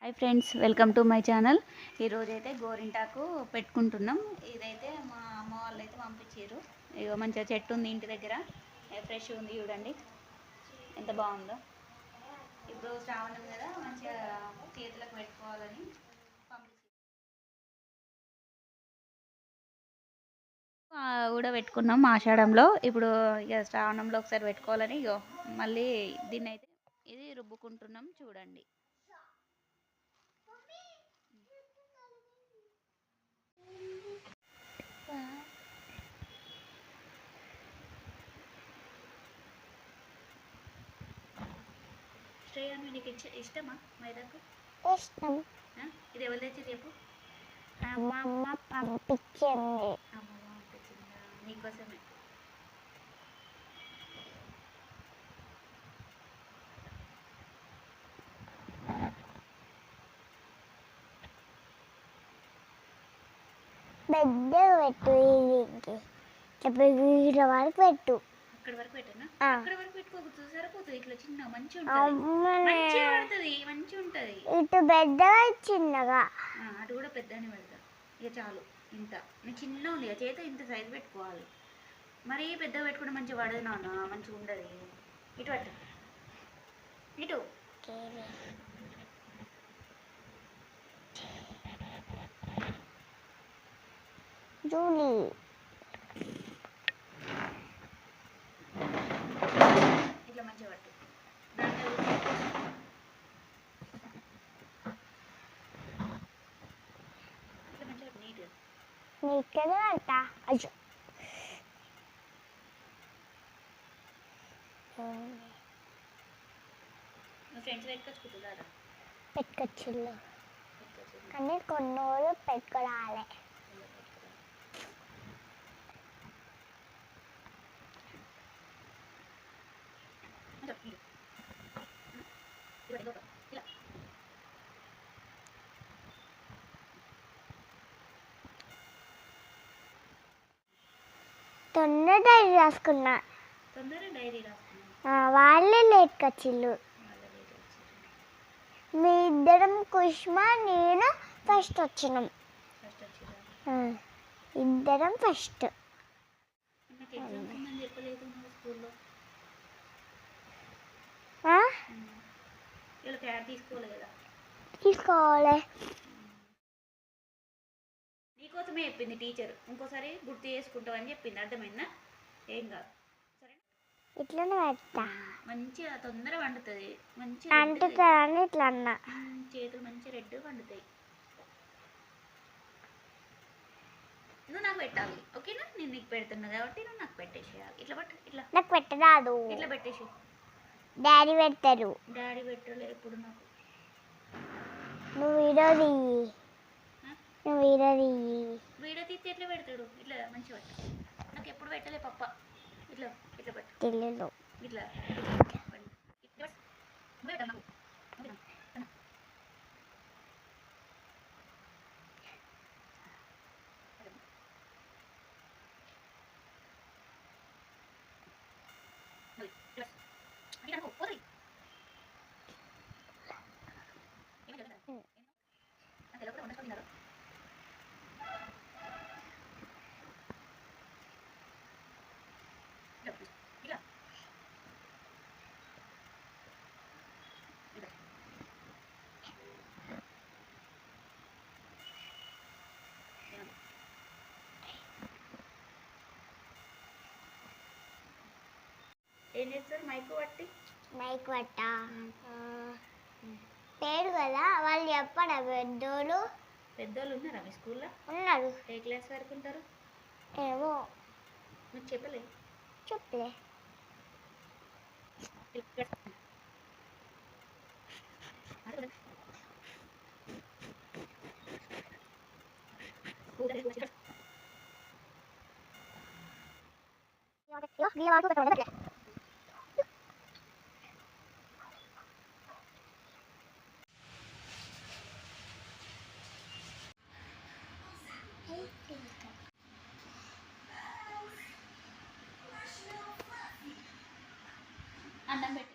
Hi friends, welcome to my channel. ఈరోజు అయితే గోరింటాకు పెట్టుకుంటున్నాం. ఇదైతే మా అమ్మ వాళ్ళు అయితే పంపించారు. ఇక మంచిగా చెట్టు ఉంది ఇంటి దగ్గర, ఫ్రెష్ ఉంది. చూడండి ఎంత బాగుందో. ఇప్పుడు శ్రావణం కదా, మంచిగా చేతులకు పెట్టుకోవాలని పంపించారు. కూడా పెట్టుకున్నాం ఆషాఢంలో. ఇప్పుడు ఇక శ్రావణంలో ఒకసారి పెట్టుకోవాలని ఇగో మళ్ళీ దీన్ని అయితే ఇది రుబ్బుకుంటున్నాం. చూడండి. శ్రేయాను, నీకు ఇష్టమా మైదాకు? ఇష్టం. ఇది ఎవరు తెచ్చి చెప్పు. అమ్మమ్మ పంపించింది. అమ్మమ్మ పంపించిందా? నీకోసమే. పెద్ద పెట్టు, ఇది ఇట్లా వరకు పెట్టు. అక్కడ వరకు పెట్టనా? అక్కడ వరకు పెట్టుకోకూడదు, సరిపోతుంది. ఇట్లా చిన్న మంచిగా పడుతుంది, మంచిగా ఉంటుంది. ఇటు పెద్దగా చిన్నగా, అటు కూడా పెద్దగానే పెడతా. ఇక చాలు. ఇంత చిన్న ఉంది ఇక చేత ఇంత సైజు పెట్టుకోవాలి. మరీ పెద్దగా పెట్టుకుంటే మంచిగా పడదు నాన్న, మంచిగా ఉండదు. ఇటు పట్టు, ఇటు. జూలీ ఇట్లా మంచిగా పట్టు. ఇట్లా మంచిగా నీట్గా అంట. అయ్యో, ఫ్రెండ్స్ పెట్టుకొచ్చుకుంటున్నారా? పెట్టుకొచ్చు, కానీ కొన్ని రోజులు పెట్టుకోవాలి. తొందర డైరీ రాసుకున్నా. వాళ్ళే లేట్కొచ్చిళ్ళు. మీ ఇద్దరం కుష్మా, నేను ఫస్ట్ వచ్చినాం. ఇద్దరం ఫస్ట్. తీసుకోవాలి. నీకోసమే చెప్పింది టీచర్, ఇంకోసారి గుర్తు చేసుకుంటావు అని చెప్పింది. అర్థమైందా? ఏం కాదు, సరేనా? ఇట్లనే పెడతా. మంచిగా తొందర వండుతుంది. మంచిగా అంటుతుందని ఇట్లా అన్నా. చేతులు మంచిగా రెడ్ వండుతాయి. నువ్వు నాకు పెట్టాలి, ఓకేనా? నేను నీకు పెడుతున్నా కాబట్టి నువ్వు నాకు పెట్టేసేయాలి. ఇట్లా పట్టు, ఇట్లా. నాకు పెట్టరాదు. ఇట్లా పెట్టేసి. డాడీ పెడతారు. డాడీ పెట్టలే ఎప్పుడు నాకు. నువ్వు వీడియో తీయి. నువ్వు వీడియో తీయి. వీడియో తీస్తే ఎట్లా పెడతాడు? ఇట్లా మంచిగా పట్టు. నాకు ఎప్పుడు పెట్టలే పప్ప. ఇట్లా ఇట్లా పట్టు. తెలియదు. ఇట్లా ఏం చేస్తారు? మైక్ పట్టి. మైక్ పట్ట పేరు కదా, వాళ్ళు చెప్పడా? పెద్దోళ్ళు ఉన్నారా మీ స్కూల్లో? ఉన్నారు. ఏ క్లాస్ వరకు ఉంటారు? ఏమో మీకు చెప్పలే. చెప్పలే. అన్నం పెట్టు.